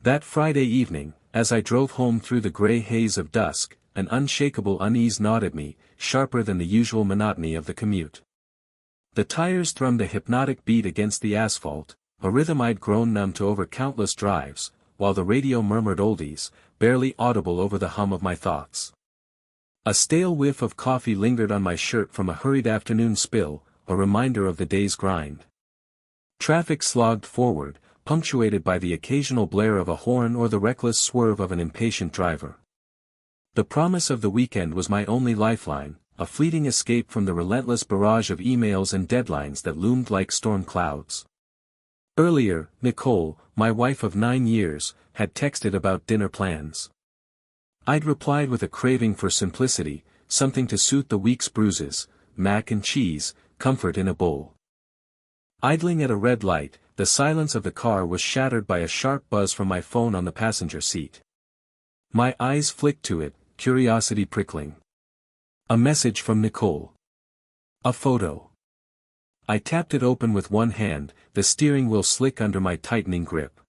That Friday evening, as I drove home through the gray haze of dusk, an unshakable unease gnawed at me, sharper than the usual monotony of the commute. The tires thrummed a hypnotic beat against the asphalt, a rhythm I'd grown numb to over countless drives, while the radio murmured oldies, barely audible over the hum of my thoughts. A stale whiff of coffee lingered on my shirt from a hurried afternoon spill, a reminder of the day's grind. Traffic slogged forward, punctuated by the occasional blare of a horn or the reckless swerve of an impatient driver. The promise of the weekend was my only lifeline, a fleeting escape from the relentless barrage of emails and deadlines that loomed like storm clouds. Earlier, Nicole, my wife of 9 years, had texted about dinner plans. I'd replied with a craving for simplicity, something to suit the week's bruises, mac and cheese, comfort in a bowl. Idling at a red light, the silence of the car was shattered by a sharp buzz from my phone on the passenger seat. My eyes flicked to it, curiosity prickling. A message from Nicole. A photo. I tapped it open with one hand, the steering wheel slick under my tightening grip.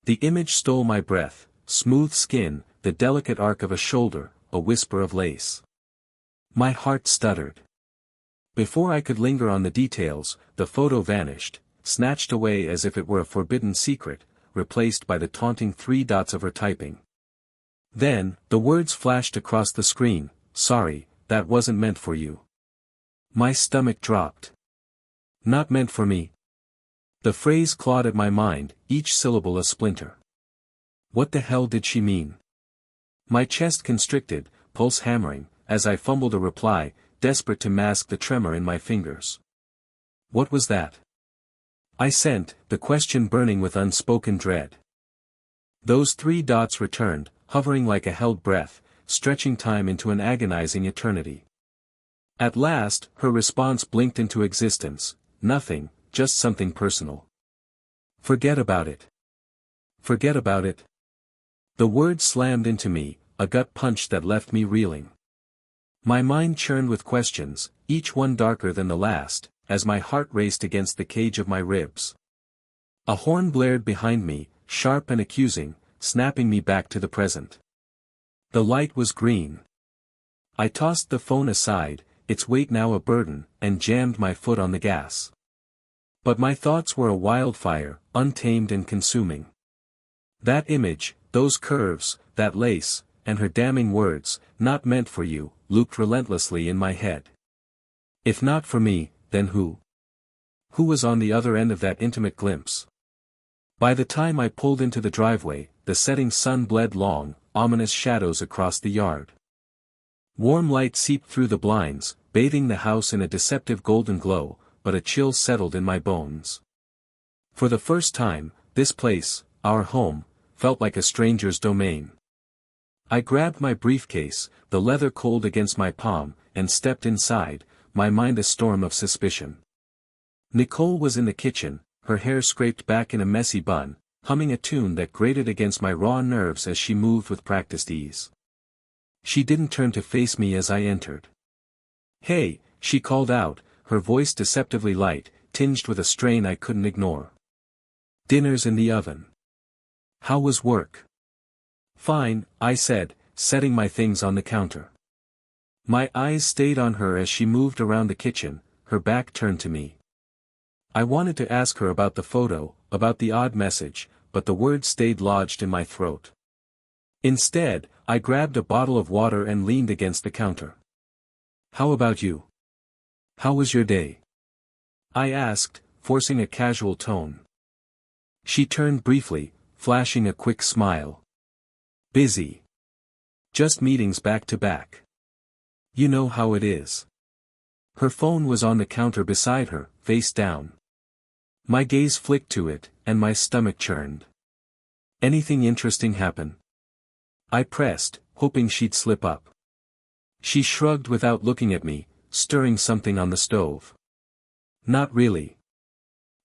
The image stole my breath, smooth skin, the delicate arc of a shoulder, a whisper of lace. My heart stuttered. Before I could linger on the details, the photo vanished, snatched away as if it were a forbidden secret, replaced by the taunting 3 dots of her typing. Then, the words flashed across the screen, "Sorry, that wasn't meant for you." My stomach dropped. Not meant for me. The phrase clawed at my mind, each syllable a splinter. What the hell did she mean? My chest constricted, pulse hammering, as I fumbled a reply, desperate to mask the tremor in my fingers. What was that? I sent, the question burning with unspoken dread. Those 3 dots returned, hovering like a held breath, stretching time into an agonizing eternity. At last, her response blinked into existence, nothing, just something personal. Forget about it. Forget about it. The words slammed into me, a gut punch that left me reeling. My mind churned with questions, each one darker than the last, as my heart raced against the cage of my ribs. A horn blared behind me, sharp and accusing, snapping me back to the present. The light was green. I tossed the phone aside, its weight now a burden, and jammed my foot on the gas. But my thoughts were a wildfire, untamed and consuming. That image, those curves, that lace, and her damning words, "Not meant for you," looped relentlessly in my head. If not for me, then who? Who was on the other end of that intimate glimpse? By the time I pulled into the driveway, the setting sun bled long, ominous shadows across the yard. Warm light seeped through the blinds, bathing the house in a deceptive golden glow, but a chill settled in my bones. For the first time, this place, our home, felt like a stranger's domain. I grabbed my briefcase, the leather cold against my palm, and stepped inside, my mind a storm of suspicion. Nicole was in the kitchen, her hair scraped back in a messy bun, humming a tune that grated against my raw nerves as she moved with practiced ease. She didn't turn to face me as I entered. "Hey," she called out, her voice deceptively light, tinged with a strain I couldn't ignore. "Dinner's in the oven. How was work?" "Fine," I said, setting my things on the counter. My eyes stayed on her as she moved around the kitchen, her back turned to me. I wanted to ask her about the photo, about the odd message, but the words stayed lodged in my throat. Instead, I grabbed a bottle of water and leaned against the counter. "How about you? How was your day?" I asked, forcing a casual tone. She turned briefly, flashing a quick smile. "Busy. Just meetings back to back. You know how it is." Her phone was on the counter beside her, face down. My gaze flicked to it, and my stomach churned. "Anything interesting happen?" I pressed, hoping she'd slip up. She shrugged without looking at me, stirring something on the stove. "Not really.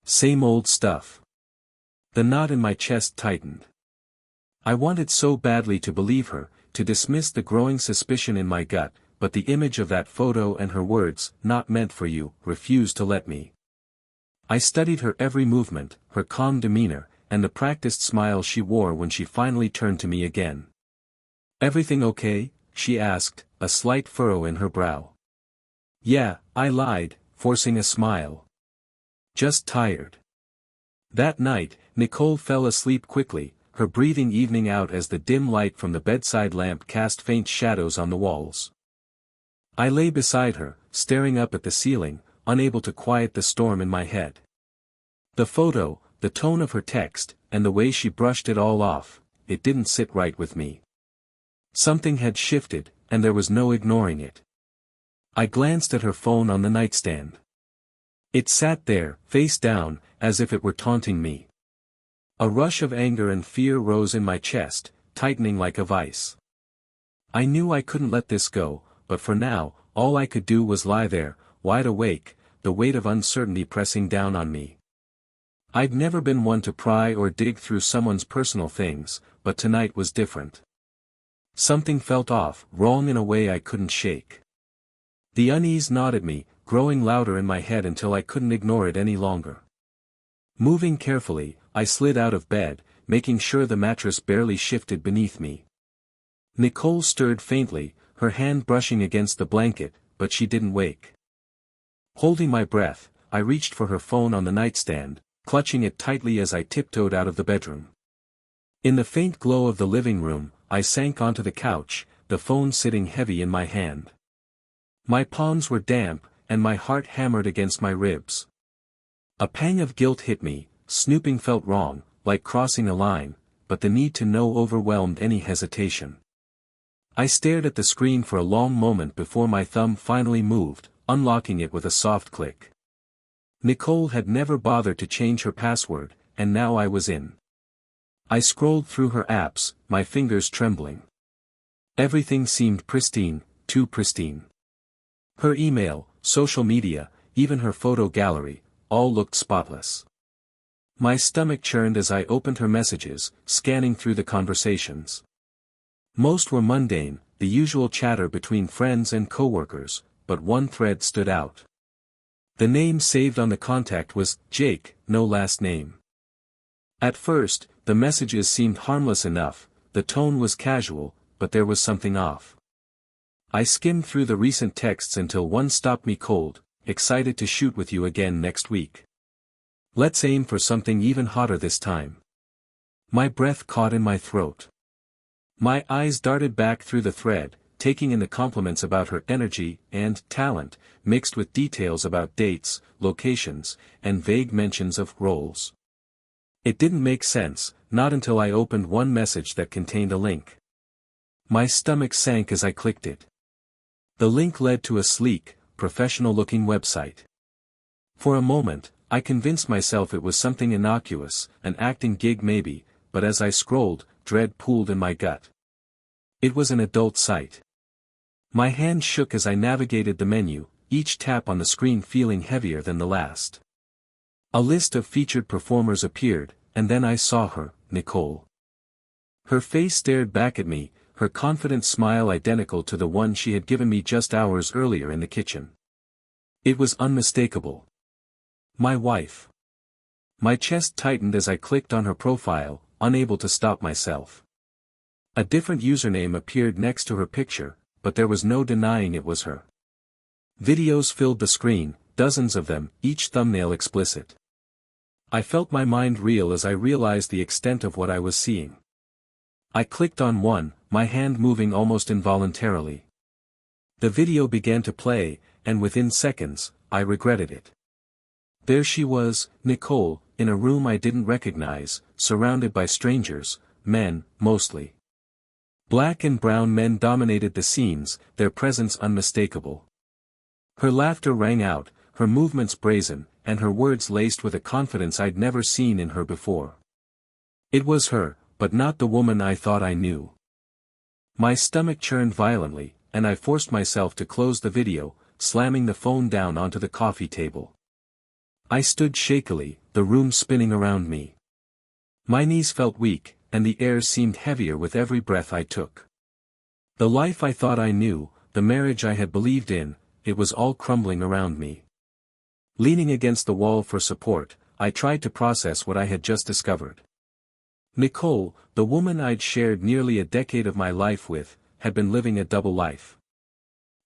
Same old stuff." The knot in my chest tightened. I wanted so badly to believe her, to dismiss the growing suspicion in my gut, but the image of that photo and her words, "Not meant for you," refused to let me. I studied her every movement, her calm demeanor, and the practiced smile she wore when she finally turned to me again. "Everything okay?" she asked, a slight furrow in her brow. "Yeah," I lied, forcing a smile. "Just tired." That night, Nicole fell asleep quickly, her breathing evening out as the dim light from the bedside lamp cast faint shadows on the walls. I lay beside her, staring up at the ceiling, unable to quiet the storm in my head. The photo, the tone of her text, and the way she brushed it all off, it didn't sit right with me. Something had shifted, and there was no ignoring it. I glanced at her phone on the nightstand. It sat there, face down, as if it were taunting me. A rush of anger and fear rose in my chest, tightening like a vice. I knew I couldn't let this go, but for now, all I could do was lie there, wide awake, the weight of uncertainty pressing down on me. I'd never been one to pry or dig through someone's personal things, but tonight was different. Something felt off, wrong in a way I couldn't shake. The unease gnawed at me, growing louder in my head until I couldn't ignore it any longer. Moving carefully, I slid out of bed, making sure the mattress barely shifted beneath me. Nicole stirred faintly, her hand brushing against the blanket, but she didn't wake. Holding my breath, I reached for her phone on the nightstand, clutching it tightly as I tiptoed out of the bedroom. In the faint glow of the living room, I sank onto the couch, the phone sitting heavy in my hand. My palms were damp, and my heart hammered against my ribs. A pang of guilt hit me. Snooping felt wrong, like crossing a line, but the need to know overwhelmed any hesitation. I stared at the screen for a long moment before my thumb finally moved, unlocking it with a soft click. Nicole had never bothered to change her password, and now I was in. I scrolled through her apps, my fingers trembling. Everything seemed pristine, too pristine. Her email, social media, even her photo gallery, all looked spotless. My stomach churned as I opened her messages, scanning through the conversations. Most were mundane, the usual chatter between friends and coworkers, but one thread stood out. The name saved on the contact was Jake, no last name. At first, the messages seemed harmless enough, the tone was casual, but there was something off. I skimmed through the recent texts until one stopped me cold, "Excited to shoot with you again next week. Let's aim for something even hotter this time." My breath caught in my throat. My eyes darted back through the thread, taking in the compliments about her energy and talent, mixed with details about dates, locations, and vague mentions of roles. It didn't make sense, not until I opened one message that contained a link. My stomach sank as I clicked it. The link led to a sleek, professional-looking website. For a moment, I convinced myself it was something innocuous, an acting gig maybe, but as I scrolled, dread pooled in my gut. It was an adult site. My hand shook as I navigated the menu, each tap on the screen feeling heavier than the last. A list of featured performers appeared, and then I saw her, Nicole. Her face stared back at me, her confident smile identical to the one she had given me just hours earlier in the kitchen. It was unmistakable. My wife. My chest tightened as I clicked on her profile, unable to stop myself. A different username appeared next to her picture, but there was no denying it was her. Videos filled the screen, dozens of them, each thumbnail explicit. I felt my mind reel as I realized the extent of what I was seeing. I clicked on one, my hand moving almost involuntarily. The video began to play, and within seconds, I regretted it. There she was, Nicole, in a room I didn't recognize, surrounded by strangers, men, mostly. Black and brown men dominated the scenes, their presence unmistakable. Her laughter rang out, her movements brazen, and her words laced with a confidence I'd never seen in her before. It was her, but not the woman I thought I knew. My stomach churned violently, and I forced myself to close the video, slamming the phone down onto the coffee table. I stood shakily, the room spinning around me. My knees felt weak, and the air seemed heavier with every breath I took. The life I thought I knew, the marriage I had believed in, it was all crumbling around me. Leaning against the wall for support, I tried to process what I had just discovered. Nicole, the woman I'd shared nearly a decade of my life with, had been living a double life.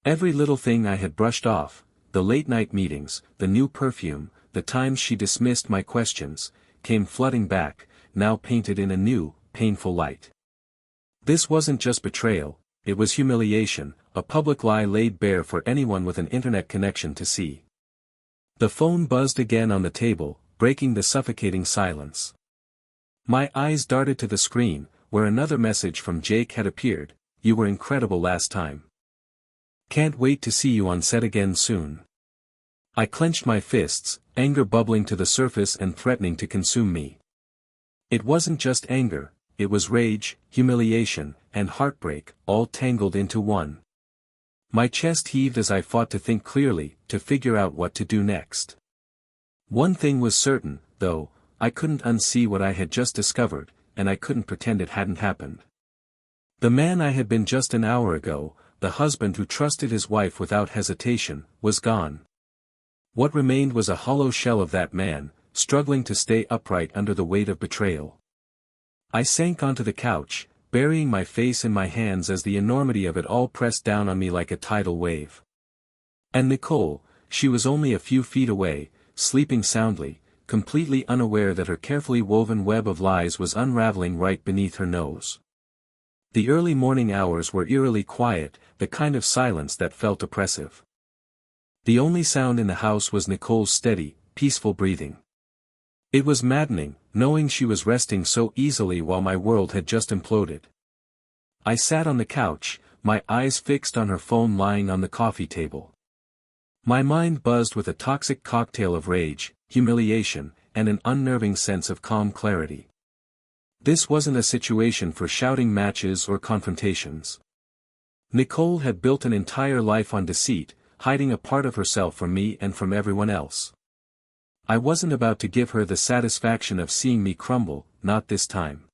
Every little thing I had brushed off, the late-night meetings, the new perfume, the times she dismissed my questions, came flooding back, now painted in a new, painful light. This wasn't just betrayal, it was humiliation, a public lie laid bare for anyone with an internet connection to see. The phone buzzed again on the table, breaking the suffocating silence. My eyes darted to the screen, where another message from Jake had appeared. "You were incredible last time. Can't wait to see you on set again soon." I clenched my fists, anger bubbling to the surface and threatening to consume me. It wasn't just anger, it was rage, humiliation, and heartbreak, all tangled into one. My chest heaved as I fought to think clearly, to figure out what to do next. One thing was certain, though, I couldn't unsee what I had just discovered, and I couldn't pretend it hadn't happened. The man I had been just an hour ago, the husband who trusted his wife without hesitation, was gone. What remained was a hollow shell of that man, struggling to stay upright under the weight of betrayal. I sank onto the couch, burying my face in my hands as the enormity of it all pressed down on me like a tidal wave. And Nicole, she was only a few feet away, sleeping soundly, completely unaware that her carefully woven web of lies was unraveling right beneath her nose. The early morning hours were eerily quiet, the kind of silence that felt oppressive. The only sound in the house was Nicole's steady, peaceful breathing. It was maddening, knowing she was resting so easily while my world had just imploded. I sat on the couch, my eyes fixed on her phone lying on the coffee table. My mind buzzed with a toxic cocktail of rage, humiliation, and an unnerving sense of calm clarity. This wasn't a situation for shouting matches or confrontations. Nicole had built an entire life on deceit, hiding a part of herself from me and from everyone else. I wasn't about to give her the satisfaction of seeing me crumble, not this time.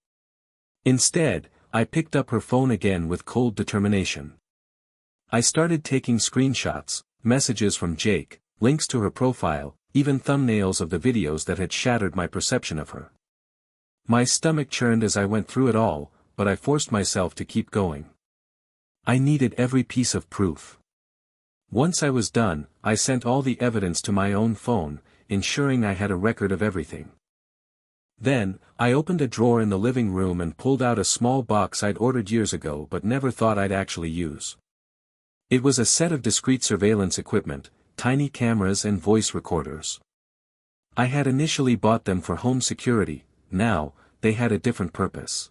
Instead, I picked up her phone again with cold determination. I started taking screenshots, messages from Jake, links to her profile, even thumbnails of the videos that had shattered my perception of her. My stomach churned as I went through it all, but I forced myself to keep going. I needed every piece of proof. Once I was done, I sent all the evidence to my own phone, ensuring I had a record of everything. Then, I opened a drawer in the living room and pulled out a small box I'd ordered years ago but never thought I'd actually use. It was a set of discreet surveillance equipment, tiny cameras and voice recorders. I had initially bought them for home security, now, they had a different purpose.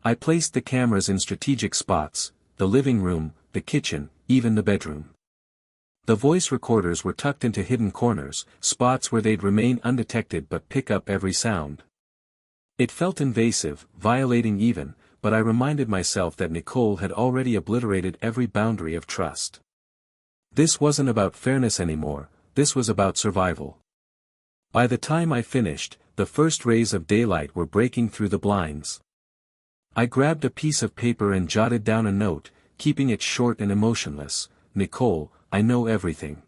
I placed the cameras in strategic spots, the living room, the kitchen, even the bedroom. The voice recorders were tucked into hidden corners, spots where they'd remain undetected but pick up every sound. It felt invasive, violating even, but I reminded myself that Nicole had already obliterated every boundary of trust. This wasn't about fairness anymore, this was about survival. By the time I finished, the first rays of daylight were breaking through the blinds. I grabbed a piece of paper and jotted down a note, keeping it short and emotionless. "Nicole, I know everything.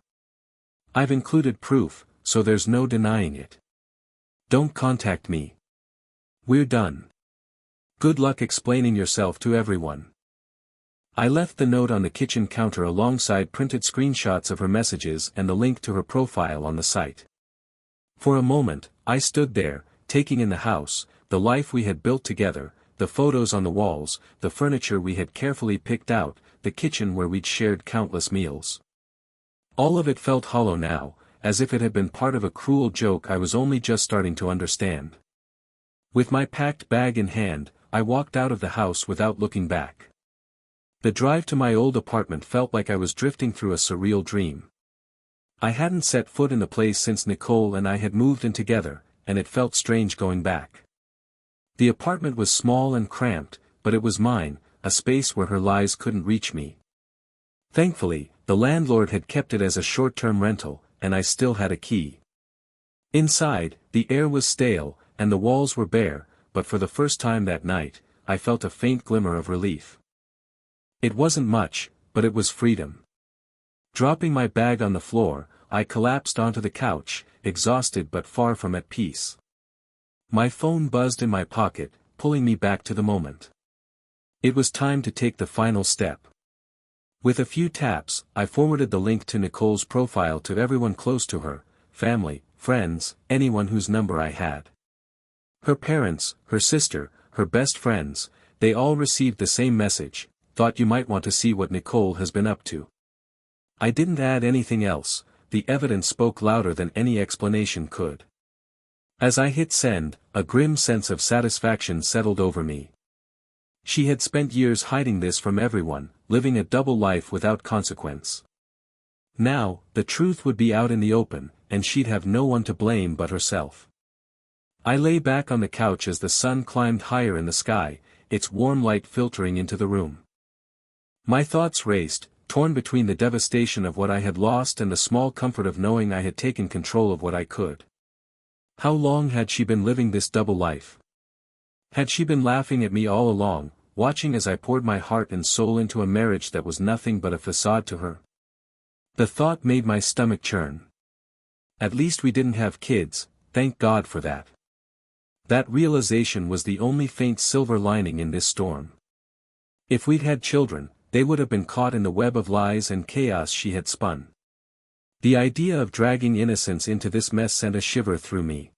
I've included proof, so there's no denying it. Don't contact me. We're done. Good luck explaining yourself to everyone." I left the note on the kitchen counter alongside printed screenshots of her messages and the link to her profile on the site. For a moment, I stood there, taking in the house, the life we had built together, the photos on the walls, the furniture we had carefully picked out, the kitchen where we'd shared countless meals. All of it felt hollow now, as if it had been part of a cruel joke I was only just starting to understand. With my packed bag in hand, I walked out of the house without looking back. The drive to my old apartment felt like I was drifting through a surreal dream. I hadn't set foot in the place since Nicole and I had moved in together, and it felt strange going back. The apartment was small and cramped, but it was mine, a space where her lies couldn't reach me. Thankfully, the landlord had kept it as a short-term rental, and I still had a key. Inside, the air was stale, and the walls were bare, but for the first time that night, I felt a faint glimmer of relief. It wasn't much, but it was freedom. Dropping my bag on the floor, I collapsed onto the couch, exhausted but far from at peace. My phone buzzed in my pocket, pulling me back to the moment. It was time to take the final step. With a few taps, I forwarded the link to Nicole's profile to everyone close to her, family, friends, anyone whose number I had. Her parents, her sister, her best friends, they all received the same message: thought you might want to see what Nicole has been up to. I didn't add anything else, the evidence spoke louder than any explanation could. As I hit send, a grim sense of satisfaction settled over me. She had spent years hiding this from everyone, living a double life without consequence. Now, the truth would be out in the open, and she'd have no one to blame but herself. I lay back on the couch as the sun climbed higher in the sky, its warm light filtering into the room. My thoughts raced, torn between the devastation of what I had lost and the small comfort of knowing I had taken control of what I could. How long had she been living this double life? Had she been laughing at me all along, watching as I poured my heart and soul into a marriage that was nothing but a facade to her? The thought made my stomach churn. At least we didn't have kids, thank God for that. That realization was the only faint silver lining in this storm. If we'd had children, they would have been caught in the web of lies and chaos she had spun. The idea of dragging innocence into this mess sent a shiver through me.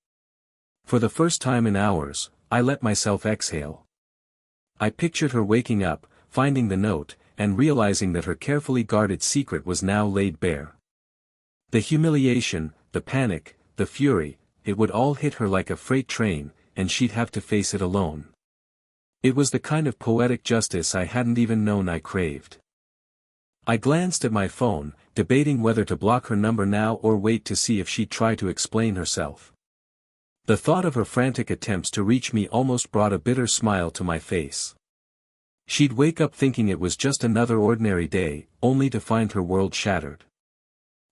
For the first time in hours, I let myself exhale. I pictured her waking up, finding the note, and realizing that her carefully guarded secret was now laid bare. The humiliation, the panic, the fury, it would all hit her like a freight train, and she'd have to face it alone. It was the kind of poetic justice I hadn't even known I craved. I glanced at my phone, debating whether to block her number now or wait to see if she'd try to explain herself. The thought of her frantic attempts to reach me almost brought a bitter smile to my face. She'd wake up thinking it was just another ordinary day, only to find her world shattered.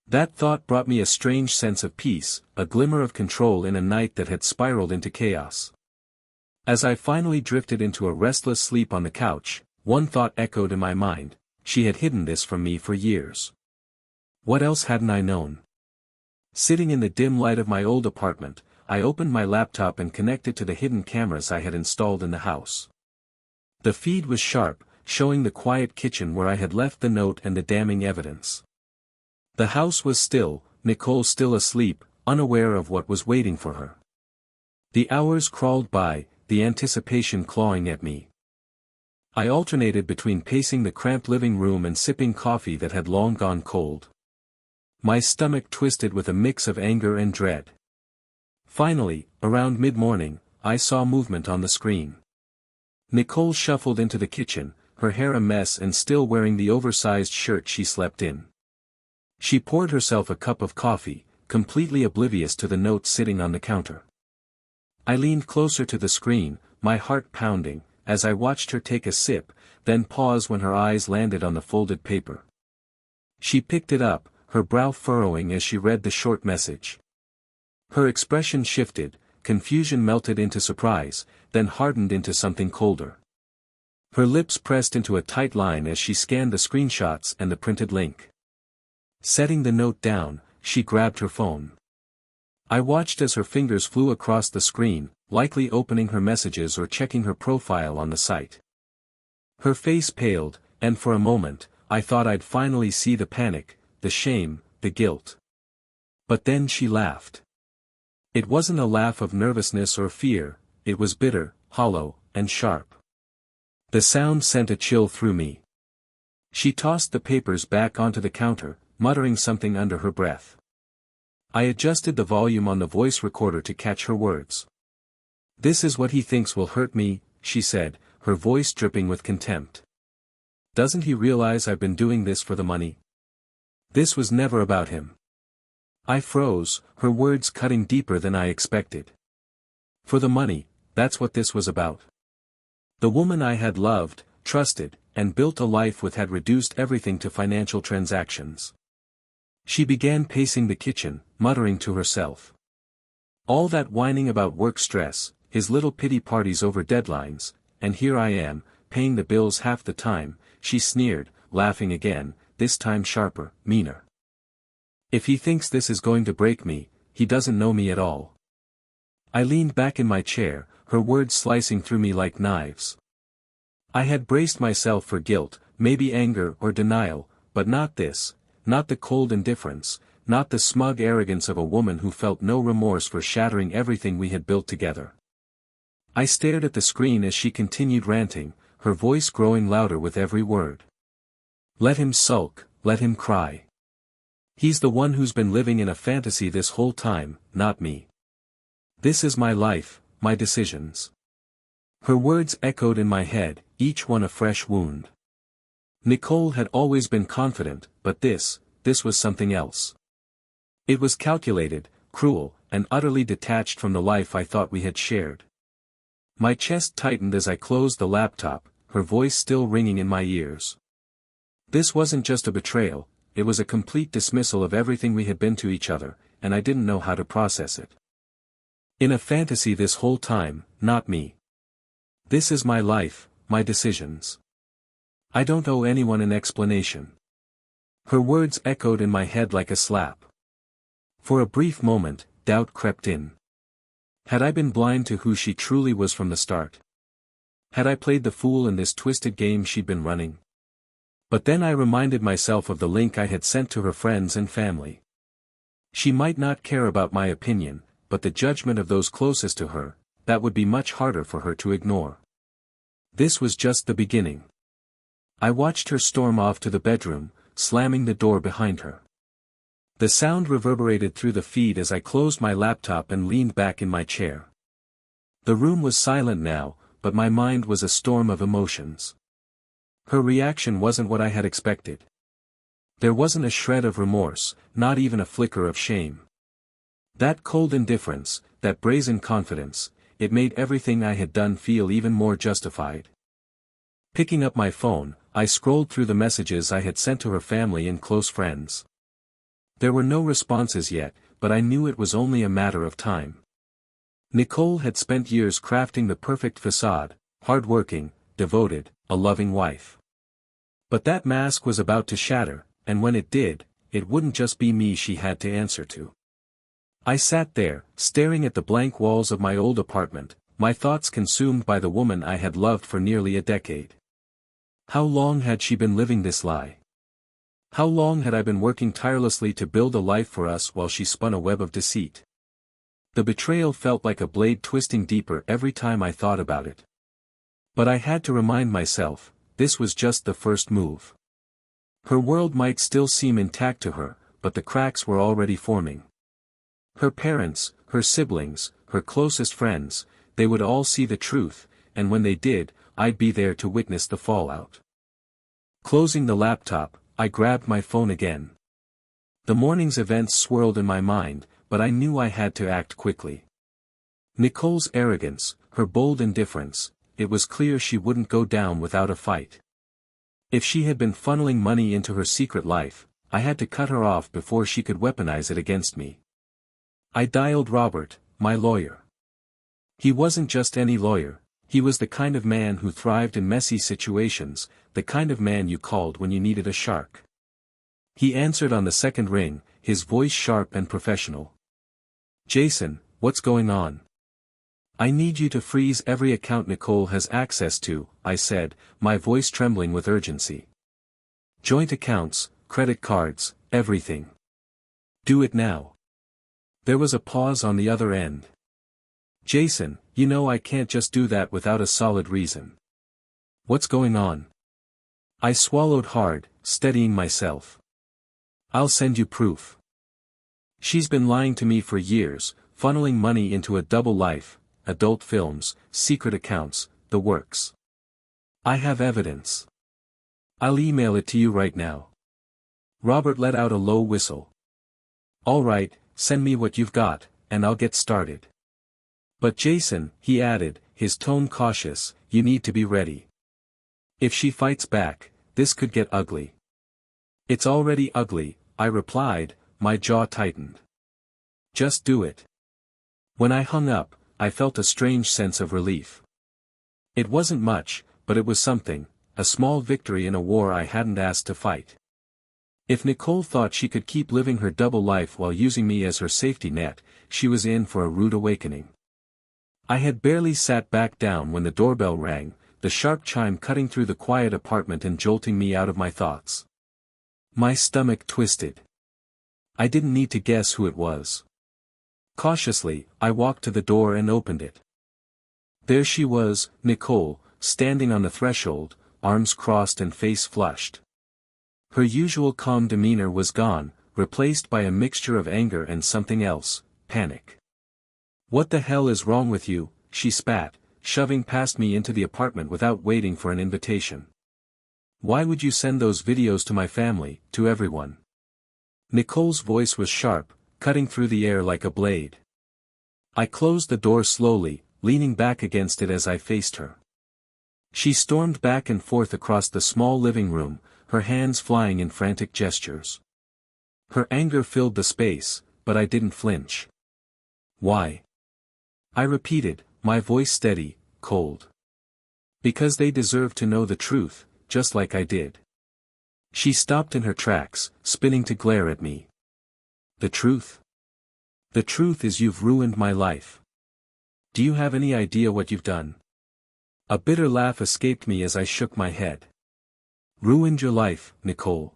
That thought brought me a strange sense of peace, a glimmer of control in a night that had spiraled into chaos. As I finally drifted into a restless sleep on the couch, one thought echoed in my mind: she had hidden this from me for years. What else hadn't I known? Sitting in the dim light of my old apartment, I opened my laptop and connected to the hidden cameras I had installed in the house. The feed was sharp, showing the quiet kitchen where I had left the note and the damning evidence. The house was still, Nicole still asleep, unaware of what was waiting for her. The hours crawled by, the anticipation clawing at me. I alternated between pacing the cramped living room and sipping coffee that had long gone cold. My stomach twisted with a mix of anger and dread. Finally, around mid-morning, I saw movement on the screen. Nicole shuffled into the kitchen, her hair a mess and still wearing the oversized shirt she slept in. She poured herself a cup of coffee, completely oblivious to the note sitting on the counter. I leaned closer to the screen, my heart pounding, as I watched her take a sip, then pause when her eyes landed on the folded paper. She picked it up, her brow furrowing as she read the short message. Her expression shifted, confusion melted into surprise, then hardened into something colder. Her lips pressed into a tight line as she scanned the screenshots and the printed link. Setting the note down, she grabbed her phone. I watched as her fingers flew across the screen, likely opening her messages or checking her profile on the site. Her face paled, and for a moment, I thought I'd finally see the panic, the shame, the guilt. But then she laughed. It wasn't a laugh of nervousness or fear, it was bitter, hollow, and sharp. The sound sent a chill through me. She tossed the papers back onto the counter, muttering something under her breath. I adjusted the volume on the voice recorder to catch her words. "This is what he thinks will hurt me," she said, her voice dripping with contempt. "Doesn't he realize I've been doing this for the money? This was never about him." I froze, her words cutting deeper than I expected. For the money, that's what this was about. The woman I had loved, trusted, and built a life with had reduced everything to financial transactions. She began pacing the kitchen, muttering to herself. All that whining about work stress, his little pity parties over deadlines, and here I am, paying the bills half the time, she sneered, laughing again, this time sharper, meaner. "If he thinks this is going to break me, he doesn't know me at all. I leaned back in my chair, her words slicing through me like knives. I had braced myself for guilt, maybe anger or denial, but not this, not the cold indifference, not the smug arrogance of a woman who felt no remorse for shattering everything we had built together. I stared at the screen as she continued ranting, her voice growing louder with every word. Let him sulk, let him cry. He's the one who's been living in a fantasy this whole time, not me. This is my life, my decisions. Her words echoed in my head, each one a fresh wound. Nicole had always been confident, but this was something else. It was calculated, cruel, and utterly detached from the life I thought we had shared. My chest tightened as I closed the laptop, her voice still ringing in my ears. This wasn't just a betrayal, it was a complete dismissal of everything we had been to each other, and I didn't know how to process it. In a fantasy this whole time, not me. This is my life, my decisions. I don't owe anyone an explanation. Her words echoed in my head like a slap. For a brief moment, doubt crept in. Had I been blind to who she truly was from the start? Had I played the fool in this twisted game she'd been running? But then I reminded myself of the link I had sent to her friends and family. She might not care about my opinion, but the judgment of those closest to her, that would be much harder for her to ignore. This was just the beginning. I watched her storm off to the bedroom, slamming the door behind her. The sound reverberated through the feed as I closed my laptop and leaned back in my chair. The room was silent now, but my mind was a storm of emotions. Her reaction wasn't what I had expected. There wasn't a shred of remorse, not even a flicker of shame. That cold indifference, that brazen confidence, it made everything I had done feel even more justified. Picking up my phone, I scrolled through the messages I had sent to her family and close friends. There were no responses yet, but I knew it was only a matter of time. Nicole had spent years crafting the perfect facade, hardworking, devoted, a loving wife. But that mask was about to shatter, and when it did, it wouldn't just be me she had to answer to. I sat there, staring at the blank walls of my old apartment, my thoughts consumed by the woman I had loved for nearly a decade. How long had she been living this lie? How long had I been working tirelessly to build a life for us while she spun a web of deceit? The betrayal felt like a blade twisting deeper every time I thought about it. But I had to remind myself, this was just the first move. Her world might still seem intact to her, but the cracks were already forming. Her parents, her siblings, her closest friends, they would all see the truth, and when they did, I'd be there to witness the fallout. Closing the laptop, I grabbed my phone again. The morning's events swirled in my mind, but I knew I had to act quickly. Nicole's arrogance, her bold indifference, it was clear she wouldn't go down without a fight. If she had been funneling money into her secret life, I had to cut her off before she could weaponize it against me. I dialed Robert, my lawyer. He wasn't just any lawyer, he was the kind of man who thrived in messy situations, the kind of man you called when you needed a shark. He answered on the second ring, his voice sharp and professional. Jason, what's going on? I need you to freeze every account Nicole has access to, I said, my voice trembling with urgency. Joint accounts, credit cards, everything. Do it now. There was a pause on the other end. Jason, you know I can't just do that without a solid reason. What's going on? I swallowed hard, steadying myself. I'll send you proof. She's been lying to me for years, funneling money into a double life, adult films, secret accounts, the works. I have evidence. I'll email it to you right now. Robert let out a low whistle. All right, send me what you've got, and I'll get started. But Jason, he added, his tone cautious, you need to be ready. If she fights back, this could get ugly. It's already ugly, I replied, my jaw tightened. Just do it. When I hung up, I felt a strange sense of relief. It wasn't much, but it was something, a small victory in a war I hadn't asked to fight. If Nicole thought she could keep living her double life while using me as her safety net, she was in for a rude awakening. I had barely sat back down when the doorbell rang, the sharp chime cutting through the quiet apartment and jolting me out of my thoughts. My stomach twisted. I didn't need to guess who it was. Cautiously, I walked to the door and opened it. There she was, Nicole, standing on the threshold, arms crossed and face flushed. Her usual calm demeanor was gone, replaced by a mixture of anger and something else, panic. "What the hell is wrong with you?" she spat, shoving past me into the apartment without waiting for an invitation. "Why would you send those videos to my family, to everyone?" Nicole's voice was sharp, cutting through the air like a blade. I closed the door slowly, leaning back against it as I faced her. She stormed back and forth across the small living room, her hands flying in frantic gestures. Her anger filled the space, but I didn't flinch. "Why?" I repeated, my voice steady, cold. "Because they deserve to know the truth, just like I did." She stopped in her tracks, spinning to glare at me. "The truth? The truth is you've ruined my life. Do you have any idea what you've done?" A bitter laugh escaped me as I shook my head. "Ruined your life, Nicole.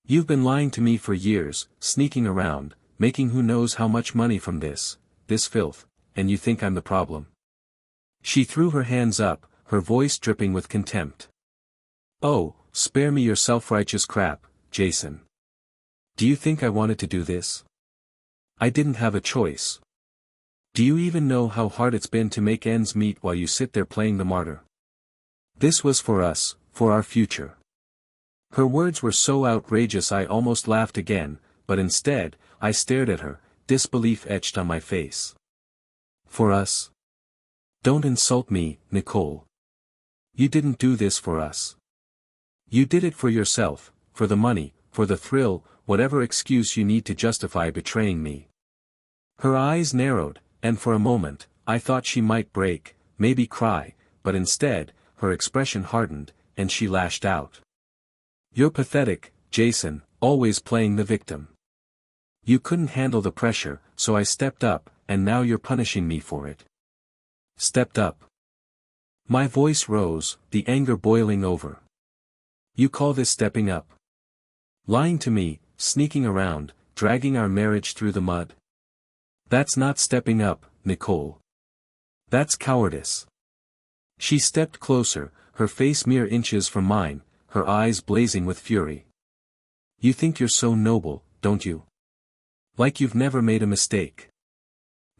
You've been lying to me for years, sneaking around, making who knows how much money from this filth, and you think I'm the problem." She threw her hands up, her voice dripping with contempt. "Oh, spare me your self-righteous crap, Jason. Do you think I wanted to do this? I didn't have a choice. Do you even know how hard it's been to make ends meet while you sit there playing the martyr? This was for us, for our future." Her words were so outrageous I almost laughed again, but instead, I stared at her, disbelief etched on my face. "For us? Don't insult me, Nicole. You didn't do this for us. You did it for yourself, for the money, for the thrill, whatever excuse you need to justify betraying me." Her eyes narrowed, and for a moment, I thought she might break, maybe cry, but instead, her expression hardened, and she lashed out. "You're pathetic, Jason, always playing the victim. You couldn't handle the pressure, so I stepped up, and now you're punishing me for it." "Stepped up?" My voice rose, the anger boiling over. "You call this stepping up? Lying to me, sneaking around, dragging our marriage through the mud? That's not stepping up, Nicole. That's cowardice." She stepped closer, her face mere inches from mine, her eyes blazing with fury. "You think you're so noble, don't you? Like you've never made a mistake.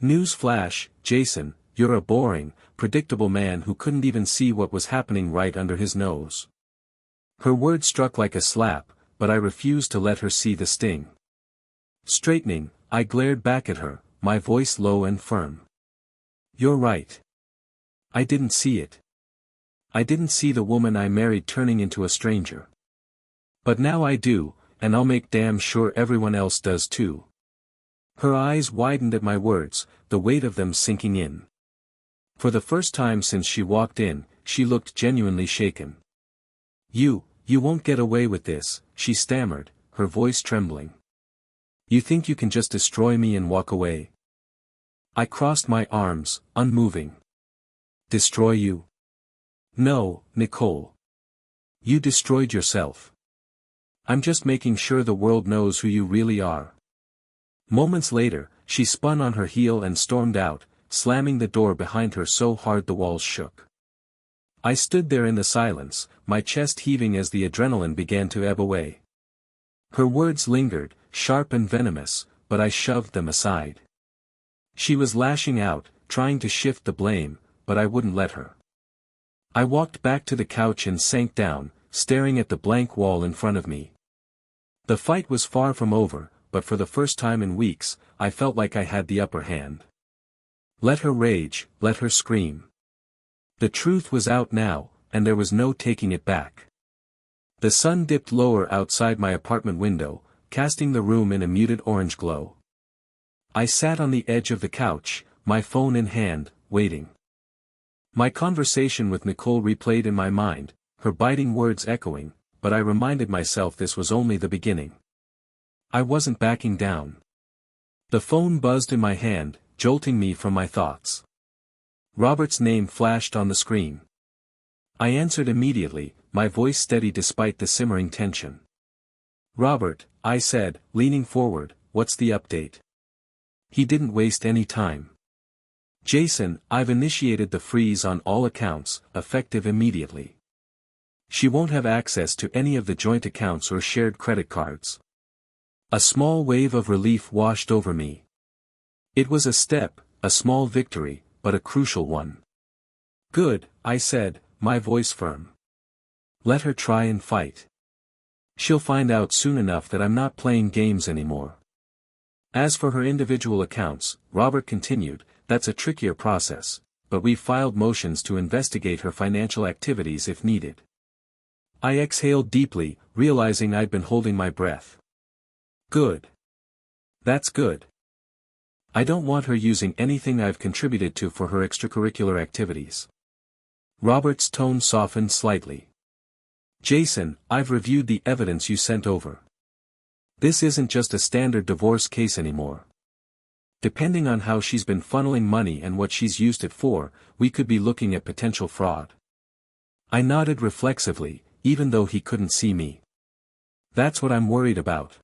News flash, Jason, you're a boring, predictable man who couldn't even see what was happening right under his nose." Her words struck like a slap, but I refused to let her see the sting. Straightening, I glared back at her, my voice low and firm. "You're right. I didn't see it. I didn't see the woman I married turning into a stranger. But now I do, and I'll make damn sure everyone else does too." Her eyes widened at my words, the weight of them sinking in. For the first time since she walked in, she looked genuinely shaken. You won't get away with this," she stammered, her voice trembling. "You think you can just destroy me and walk away?" I crossed my arms, unmoving. "Destroy you? No, Nicole. You destroyed yourself. I'm just making sure the world knows who you really are." Moments later, she spun on her heel and stormed out, slamming the door behind her so hard the walls shook. I stood there in the silence, my chest heaving as the adrenaline began to ebb away. Her words lingered, sharp and venomous, but I shoved them aside. She was lashing out, trying to shift the blame, but I wouldn't let her. I walked back to the couch and sank down, staring at the blank wall in front of me. The fight was far from over, but for the first time in weeks, I felt like I had the upper hand. Let her rage, let her scream. The truth was out now, and there was no taking it back. The sun dipped lower outside my apartment window, casting the room in a muted orange glow. I sat on the edge of the couch, my phone in hand, waiting. My conversation with Nicole replayed in my mind, her biting words echoing, but I reminded myself this was only the beginning. I wasn't backing down. The phone buzzed in my hand, jolting me from my thoughts. Robert's name flashed on the screen. I answered immediately, my voice steady despite the simmering tension. "Robert," I said, leaning forward, "what's the update?" He didn't waste any time. "Jason, I've initiated the freeze on all accounts, effective immediately. She won't have access to any of the joint accounts or shared credit cards." A small wave of relief washed over me. It was a step, a small victory, but a crucial one. "Good," I said, my voice firm. "Let her try and fight. She'll find out soon enough that I'm not playing games anymore." "As for her individual accounts," Robert continued, "that's a trickier process, but we've filed motions to investigate her financial activities if needed." I exhaled deeply, realizing I'd been holding my breath. "Good. That's good. I don't want her using anything I've contributed to for her extracurricular activities." Robert's tone softened slightly. "Jason, I've reviewed the evidence you sent over. This isn't just a standard divorce case anymore. Depending on how she's been funneling money and what she's used it for, we could be looking at potential fraud." I nodded reflexively, even though he couldn't see me. "That's what I'm worried about.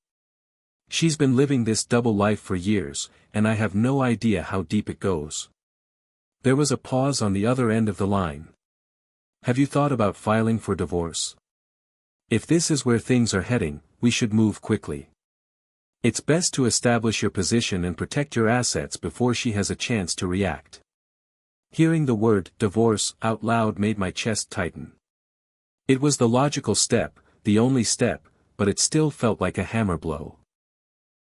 She's been living this double life for years, and I have no idea how deep it goes." There was a pause on the other end of the line. "Have you thought about filing for divorce? If this is where things are heading, we should move quickly. It's best to establish your position and protect your assets before she has a chance to react." Hearing the word divorce out loud made my chest tighten. It was the logical step, the only step, but it still felt like a hammer blow.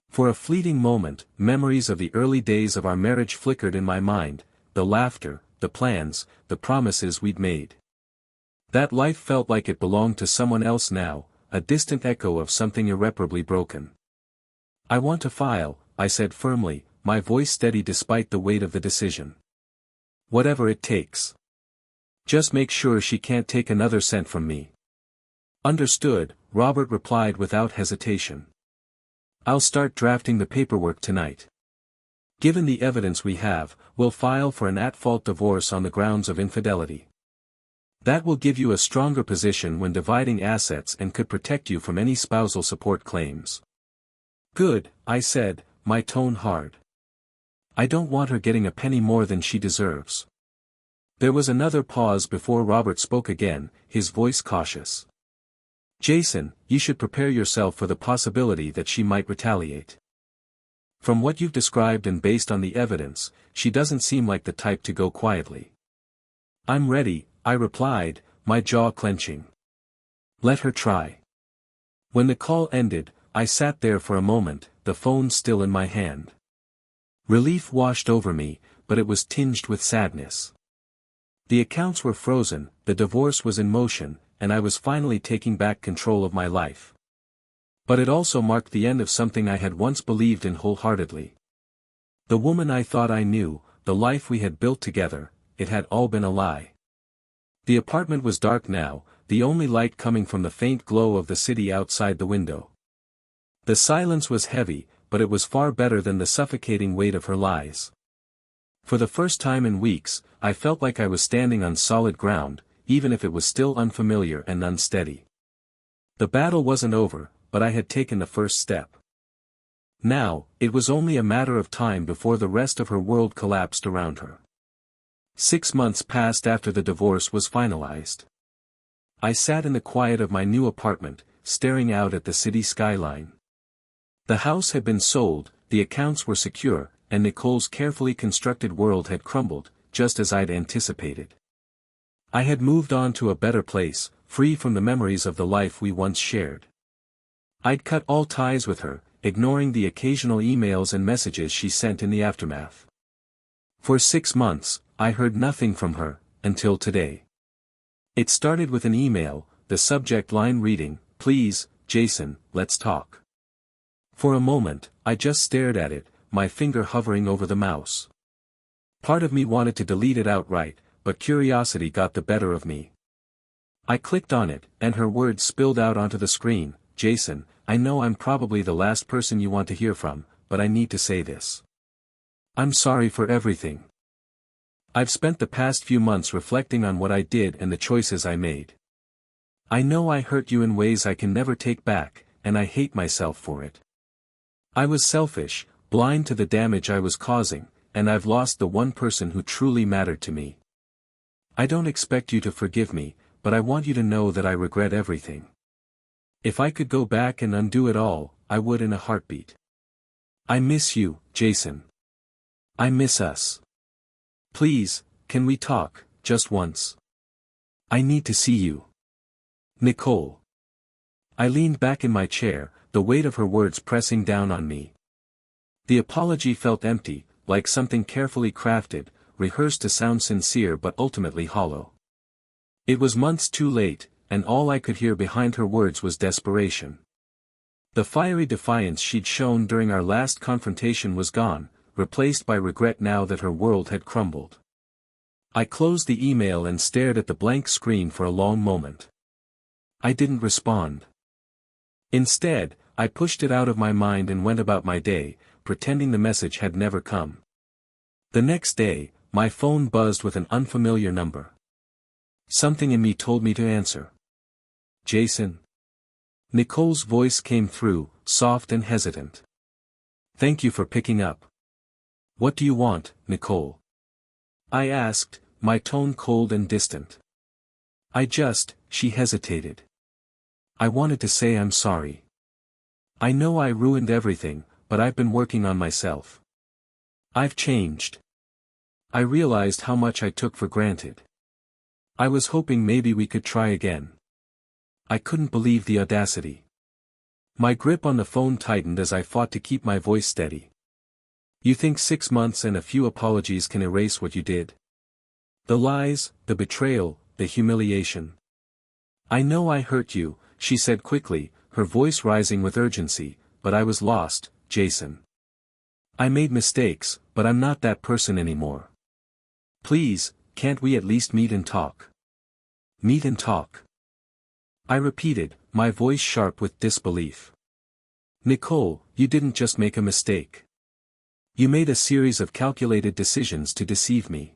For a fleeting moment, memories of the early days of our marriage flickered in my mind, the laughter, the plans, the promises we'd made. That life felt like it belonged to someone else now, a distant echo of something irreparably broken. "I want to file," I said firmly, my voice steady despite the weight of the decision. "Whatever it takes. Just make sure she can't take another cent from me." "Understood," Robert replied without hesitation. "I'll start drafting the paperwork tonight. Given the evidence we have, we'll file for an at-fault divorce on the grounds of infidelity. That will give you a stronger position when dividing assets and could protect you from any spousal support claims." "Good," I said, my tone hard. "I don't want her getting a penny more than she deserves." There was another pause before Robert spoke again, his voice cautious. "Jason, you should prepare yourself for the possibility that she might retaliate. From what you've described and based on the evidence, she doesn't seem like the type to go quietly." "I'm ready," I replied, my jaw clenching. "Let her try." When the call ended, I sat there for a moment, the phone still in my hand. Relief washed over me, but it was tinged with sadness. The accounts were frozen, the divorce was in motion, and I was finally taking back control of my life. But it also marked the end of something I had once believed in wholeheartedly. The woman I thought I knew, the life we had built together, it had all been a lie. The apartment was dark now, the only light coming from the faint glow of the city outside the window. The silence was heavy, but it was far better than the suffocating weight of her lies. For the first time in weeks, I felt like I was standing on solid ground, even if it was still unfamiliar and unsteady. The battle wasn't over, but I had taken the first step. Now, it was only a matter of time before the rest of her world collapsed around her. 6 months passed after the divorce was finalized. I sat in the quiet of my new apartment, staring out at the city skyline. The house had been sold, the accounts were secure, and Nicole's carefully constructed world had crumbled, just as I'd anticipated. I had moved on to a better place, free from the memories of the life we once shared. I'd cut all ties with her, ignoring the occasional emails and messages she sent in the aftermath. For 6 months, I heard nothing from her, until today. It started with an email, the subject line reading, "Please, Jason, let's talk." For a moment, I just stared at it, my finger hovering over the mouse. Part of me wanted to delete it outright, but curiosity got the better of me. I clicked on it, and her words spilled out onto the screen. "Jason, I know I'm probably the last person you want to hear from, but I need to say this. I'm sorry for everything. I've spent the past few months reflecting on what I did and the choices I made. I know I hurt you in ways I can never take back, and I hate myself for it. I was selfish, blind to the damage I was causing, and I've lost the one person who truly mattered to me. I don't expect you to forgive me, but I want you to know that I regret everything. If I could go back and undo it all, I would in a heartbeat. I miss you, Jason. I miss us. Please, can we talk, just once? I need to see you. Nicole. I leaned back in my chair, the weight of her words pressing down on me. The apology felt empty, like something carefully crafted, rehearsed to sound sincere but ultimately hollow. It was months too late, and all I could hear behind her words was desperation. The fiery defiance she'd shown during our last confrontation was gone, replaced by regret now that her world had crumbled. I closed the email and stared at the blank screen for a long moment. I didn't respond. Instead, I pushed it out of my mind and went about my day, pretending the message had never come. The next day, my phone buzzed with an unfamiliar number. Something in me told me to answer. Jason. Nicole's voice came through, soft and hesitant. Thank you for picking up. What do you want, Nicole? I asked, my tone cold and distant. She hesitated. I wanted to say I'm sorry. I know I ruined everything, but I've been working on myself. I've changed. I realized how much I took for granted. I was hoping maybe we could try again. I couldn't believe the audacity. My grip on the phone tightened as I fought to keep my voice steady. You think 6 months and a few apologies can erase what you did? The lies, the betrayal, the humiliation. I know I hurt you, she said quickly, her voice rising with urgency, but I was lost, Jason. I made mistakes, but I'm not that person anymore. Please, can't we at least meet and talk? Meet and talk. I repeated, my voice sharp with disbelief. Nicole, you didn't just make a mistake. You made a series of calculated decisions to deceive me.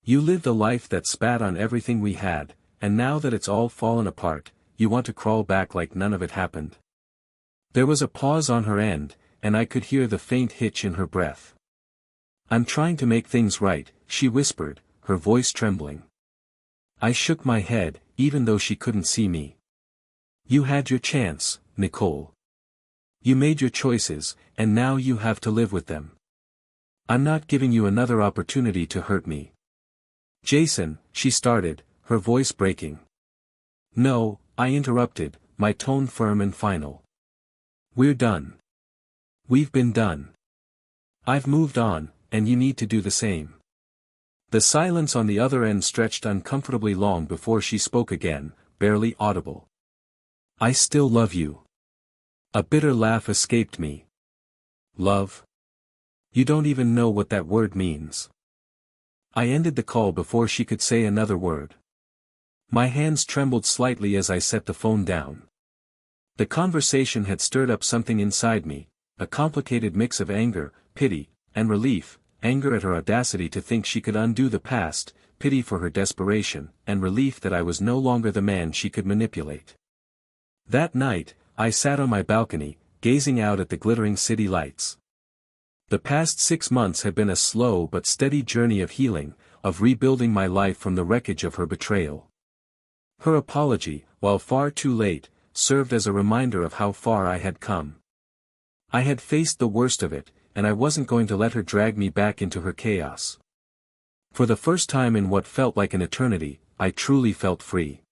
You lived a life that spat on everything we had, and now that it's all fallen apart, you want to crawl back like none of it happened. There was a pause on her end, and I could hear the faint hitch in her breath. I'm trying to make things right, she whispered, her voice trembling. I shook my head, even though she couldn't see me. You had your chance, Nicole. You made your choices, and now you have to live with them. I'm not giving you another opportunity to hurt me. Jason, she started, her voice breaking. No, I interrupted, my tone firm and final. We're done. We've been done. I've moved on, and you need to do the same. The silence on the other end stretched uncomfortably long before she spoke again, barely audible. I still love you. A bitter laugh escaped me. Love? You don't even know what that word means. I ended the call before she could say another word. My hands trembled slightly as I set the phone down. The conversation had stirred up something inside me, a complicated mix of anger, pity, and relief, anger at her audacity to think she could undo the past, pity for her desperation, and relief that I was no longer the man she could manipulate. That night, I sat on my balcony, gazing out at the glittering city lights. The past 6 months had been a slow but steady journey of healing, of rebuilding my life from the wreckage of her betrayal. Her apology, while far too late, served as a reminder of how far I had come. I had faced the worst of it, and I wasn't going to let her drag me back into her chaos. For the first time in what felt like an eternity, I truly felt free.